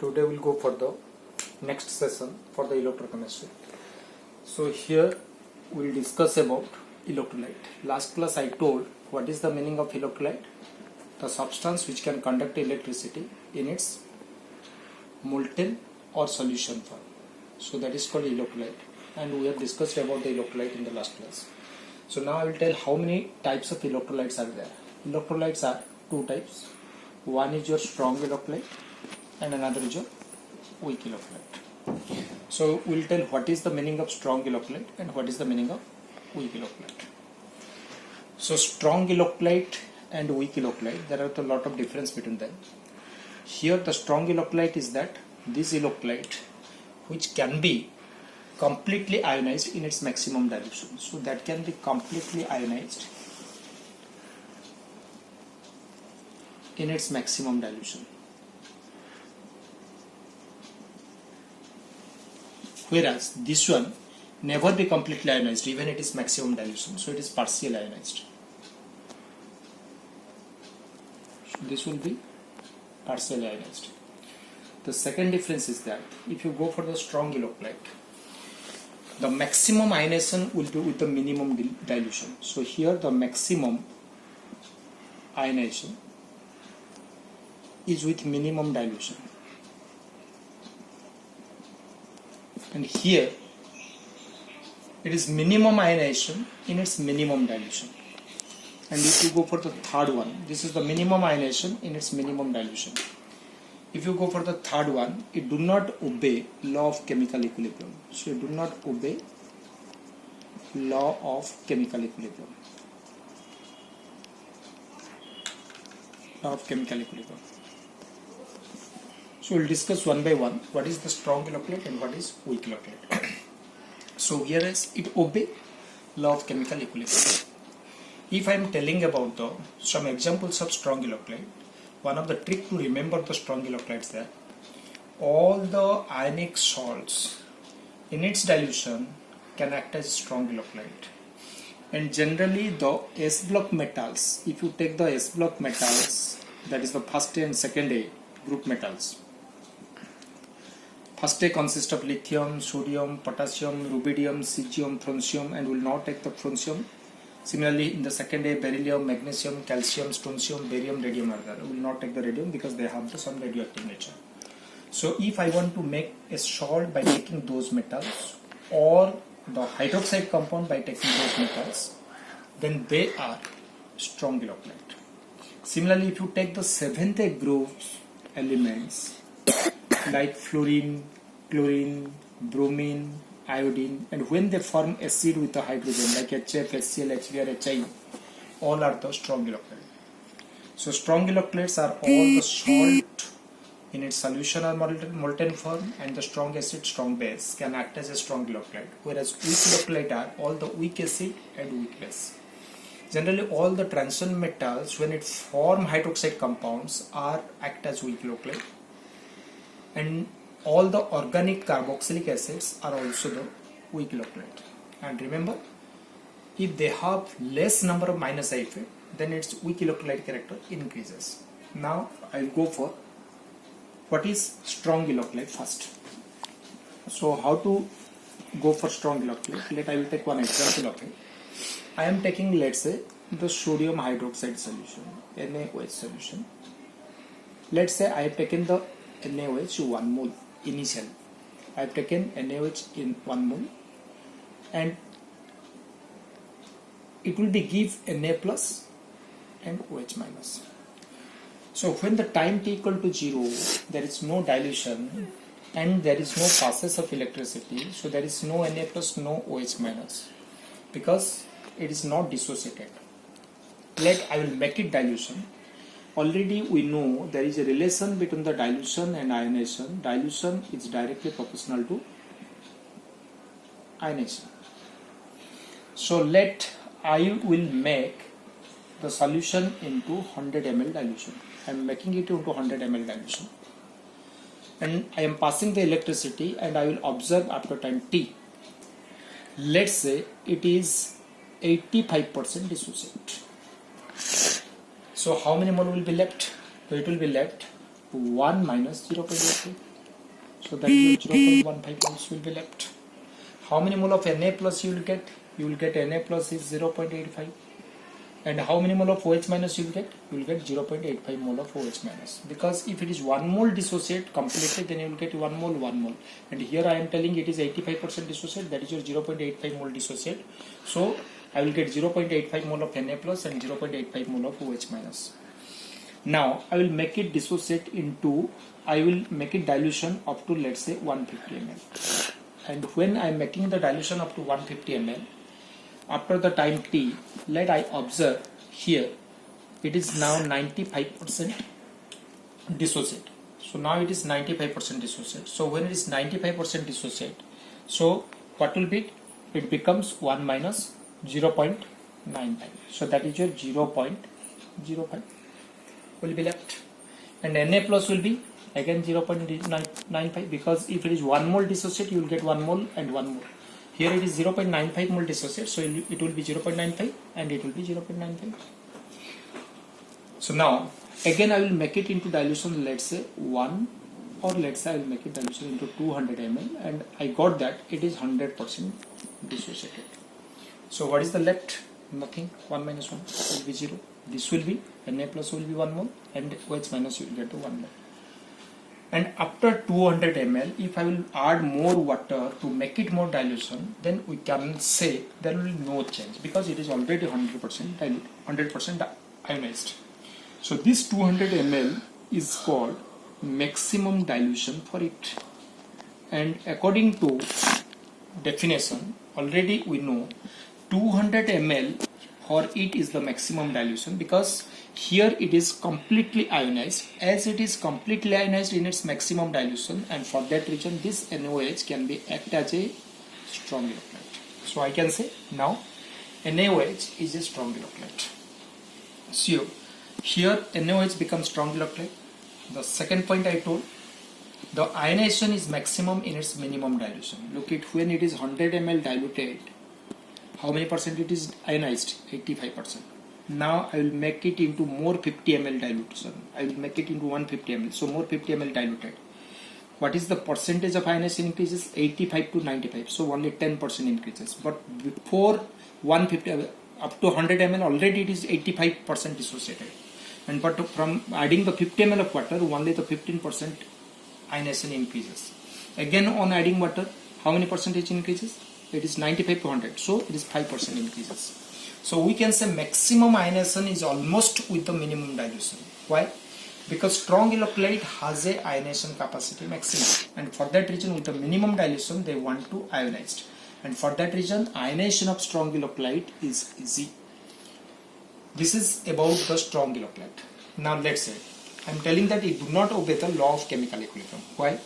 Today we'll go for the next session for the electrochemistry. So here we'll discuss about electrolyte. Last class I told what is the meaning of electrolyte? The substance which can conduct electricity in its molten or solution form. So that is called electrolyte, and we have discussed about the electrolyte in the last class. So now I will tell how many types of electrolytes are there. Electrolytes are two types. One is your strong electrolyte and another is your weak electrolyte. So we will tell what is the meaning of strong electrolyte and what is the meaning of weak electrolyte. So strong electrolyte and weak electrolyte, there are a lot of difference between them. Here the strong electrolyte is that this electrolyte which can be completely ionized in its maximum dilution. So that can be completely ionized in its maximum dilution. Whereas this one never be completely ionized even it is maximum dilution. So it is partially ionized. So this will be partially ionized. The second difference is that if you go for the strong electrolyte, the maximum ionization will be with the minimum dilution. So here the maximum ionization is with minimum dilution, and here it is minimum ionization in its minimum dilution. And if you go for the third one, this is the minimum ionization in its minimum dilution. If you go for the third one, it do not obey law of chemical equilibrium. So it do not obey law of chemical equilibrium. Law of chemical equilibrium. So we'll discuss one by one what is the strong electrolyte and what is weak electrolyte. So here is it obey law of chemical equilibrium. If I am telling about some examples of strong electrolyte, one of the trick to remember the strong electrolytes there, all the ionic salts in its dilution can act as strong electrolyte. And generally the S block metals, if you take the S block metals, that is the first A and second A group metals. First A consists of lithium, sodium, potassium, rubidium, cesium, francium, and will not take the francium. Similarly, in the second A, beryllium, magnesium, calcium, strontium, barium, radium are there. We will not take the radium because they have some radioactive nature. So if I want to make a salt by taking those metals, or the hydroxide compound by taking those metals, then they are strong electrolyte. Similarly, if you take the seventh A group elements like fluorine, chlorine, bromine, iodine, and when they form acid with a hydrogen like HF, HCl, HBr, HI, all are the strong electrolytes. So strong electrolytes are all the salt in its solution or molten form, and the strong acid, strong base can act as a strong electrolyte, whereas weak electrolyte are all the weak acid and weak base. Generally all the transition metals when it form hydroxide compounds act as weak electrolyte, and all the organic carboxylic acids are also the weak electrolyte. And remember, if they have less number of minus I effect, then its weak electrolyte character increases. Now I will go for what is strong electrolyte first. So how to go for strong electrolyte? I will take one example of it. I am taking, let's say, the sodium hydroxide solution, NaOH solution. Let's say I have taken the NaOH 1 mole initially. I have taken NaOH in 1 mole, and it will be give Na plus and OH minus. So when the time t equal to 0, there is no dilution and there is no passes of electricity, so there is no Na plus, no OH minus, because it is not dissociated. I will make it dilution. Already we know there is a relation between the dilution and ionization. Dilution is directly proportional to ionization. So I will make the solution into 100 ml dilution. I am making it into 100 ml dilution, and I am passing the electricity, and I will observe after time t. Let's say it is 85% dissociate. So how many mole will be left? So it will be left 1 minus 0.83. So that is your 0.15 moles will be left. How many mole of Na plus you will get? You will get Na plus is 0.85. And how many mole of OH minus you will get? You will get 0.85 mole of OH minus. Because if it is 1 mole dissociate completely, then you will get 1 mole, 1 mole. And here I am telling it is 85% dissociate, that is your 0.85 mole dissociate. So I will get 0.85 mole of Na plus and 0.85 mole of OH minus. Now I will make it dissociate into, I will make it dilution up to, let's say, 150 ml. And when I am making the dilution up to 150 ml, after the time t, let I observe here it is now 95% dissociate. So now it is 95% dissociate. So when it is 95% dissociate, so what will be? It becomes 1 minus 0.95. So that is your 0.05 will be left. And Na plus will be again 0.95, because if it is 1 mole dissociate, you will get 1 mole and 1 mole. Here it is 0.95 mole dissociate, so it will be 0.95 and it will be 0.95. So now again I will make it into dilution, let's say 1, or let's say I will make it dilution into 200 ml, and I got that it is 100% dissociated. So what is the left? Nothing. 1 minus 1 will be 0. This will be Na plus will be 1 mole and OH minus you will get to 1 mole. And after 200 ml, if I will add more water to make it more dilution, then we can say there will be no change, because it is already 100% dilute, 100% ionized. So this 200 ml is called maximum dilution for it. And according to definition, already we know 200 ml for it is the maximum dilution, because here it is completely ionized. As it is completely ionized in its maximum dilution, and for that reason this NaOH can be act as a strong electrolyte. So I can say now NaOH is a strong electrolyte. So here NaOH becomes strong electrolyte. The second point I told, the ionization is maximum in its minimum dilution. Look at when it is 100 ml diluted, how many percent it is ionized? 85%. Now I will make it into more 50 ml dilution. I will make it into 150 ml. So more 50 ml diluted. What is the percentage of ionization increases? 85 to 95. So only 10% increases. But before 150 up to 100 ml already it is 85% dissociated. And but from adding the 50 ml of water, only the 15% ionization increases. Again on adding water, how many percentage increases? It is 95 to 100. So it is 5% increases. So we can say maximum ionization is almost with the minimum dilution. Why? Because strong electrolyte has a ionization capacity maximum, and for that reason with the minimum dilution they want to ionize, and for that reason ionization of strong electrolyte is easy. This is about the strong electrolyte. Now let's say I am telling that it do not obey the law of chemical equilibrium. Why?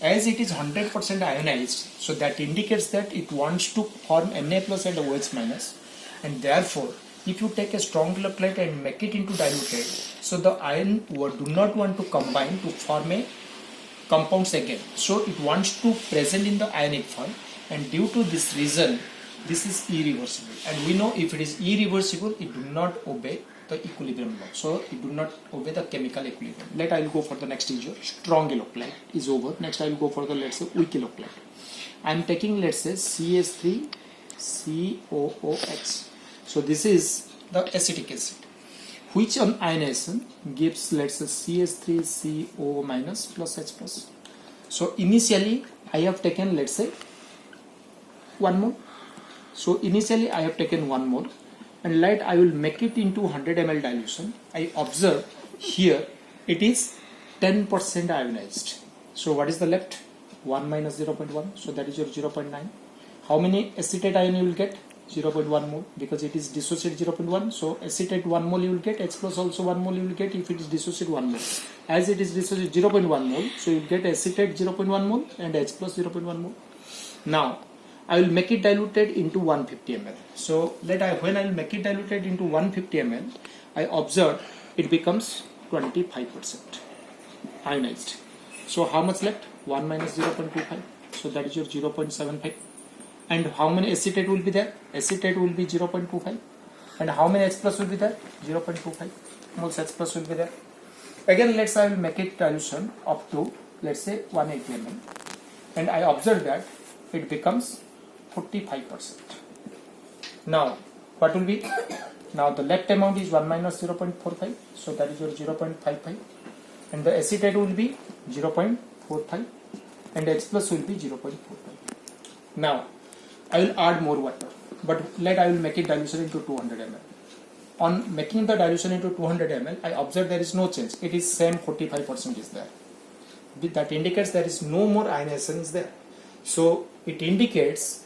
As it is 100% ionized, so that indicates that it wants to form Na plus and OH minus. And therefore, if you take a strong electrolyte and make it into diluted, so the ion do not want to combine to form a compounds again. So it wants to present in the ionic form, and due to this reason, this is irreversible. And we know if it is irreversible, it do not obey the equilibrium law. So it do not obey the chemical equilibrium. I will go for the next issue. Strong electrolyte is over. Next I will go for the, let's say, weak electrolyte. I am taking, let's say, CH3 COOH. So this is the acetic acid, which on ionization gives, let's say, CH3CO minus plus H plus. So initially I have taken, let's say, 1 mole. So initially I have taken 1 mole, and I will make it into 100 ml dilution. I observe here it is 10% ionized. So what is the left? 1 minus 0.1. So that is your 0.9. How many acetate ion you will get? 0.1 mole, because it is dissociate 0.1. So acetate 1 mole you will get, H plus also 1 mole you will get if it is dissociate 1 mole. As it is dissociate 0.1 mole, so you get acetate 0.1 mole and H plus 0.1 mole. Now I will make it diluted into 150 ml. So when I will make it diluted into 150 ml, I observe it becomes 25% ionized. So how much left? 1 minus 0.25. So that is your 0.75. And how many acetate will be there? Acetate will be 0.25. And how many H plus will be there? 0.25 moles H plus will be there. Again, I will make it dilution up to, let's say, 180 ml. and I observe that it becomes 45%. Now what will be? Now the left amount is 1 minus 0.45, so that is your 0.55, and the acetate will be 0.45 and H plus will be 0.45. Now I will add more water, but I will make it dilution into 200 ml. On making the dilution into 200 ml, I observe there is no change. It is same 45% is there. That indicates there is no more ionization is there. So it indicates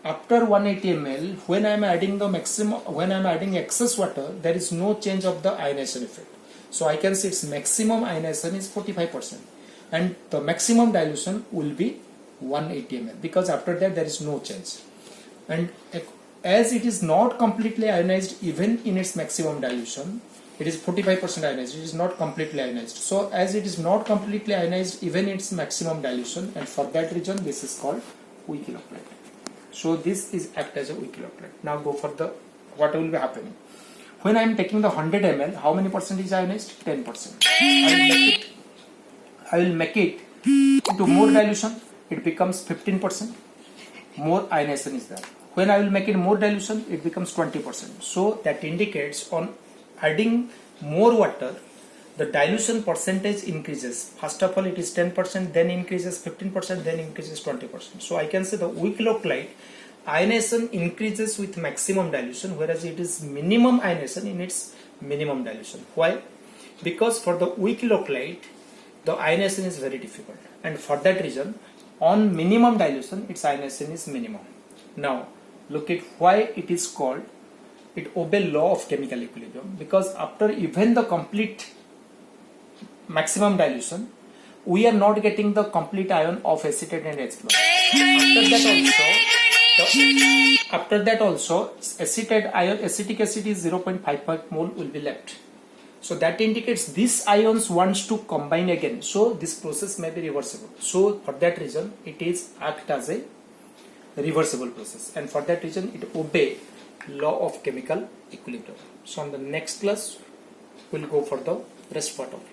after 180 ml, when I am adding the maximum, when I am adding excess water, there is no change of the ionization effect. So I can say its maximum ionization is 45%, and the maximum dilution will be 180 ml, because after that there is no change. And as it is not completely ionized even in its maximum dilution, it is 45% ionized, it is not completely ionized. So as it is not completely ionized even in its maximum dilution, and for that reason this is called weak electrolyte. So this is act as a weak electrolyte. Now go for the what will be happening. When I am taking the 100 ml, how many percent is ionized? 10%. I will make it into more dilution, it becomes 15%. More ionization is there. When I will make it more dilution, it becomes 20%. So that indicates on adding more water, the dilution percentage increases. First of all, it is 10%, then increases 15%, then increases 20%. So I can say the weak electrolyte ionization increases with maximum dilution, whereas it is minimum ionization in its minimum dilution. Why? Because for the weak electrolyte, the ionization is very difficult, and for that reason, on minimum dilution, its ionization is minimum. Now, look at why it is called, it obeys law of chemical equilibrium, because after even the complete maximum dilution, we are not getting the complete ion of acetate and H plus. After that also, acetate ion, acetic acid is 0.55 mole will be left. So that indicates these ions wants to combine again. So this process may be reversible. So for that reason, it is act as a reversible process, and for that reason it obeys law of chemical equilibrium. So on the next class, we'll go for the rest part of it.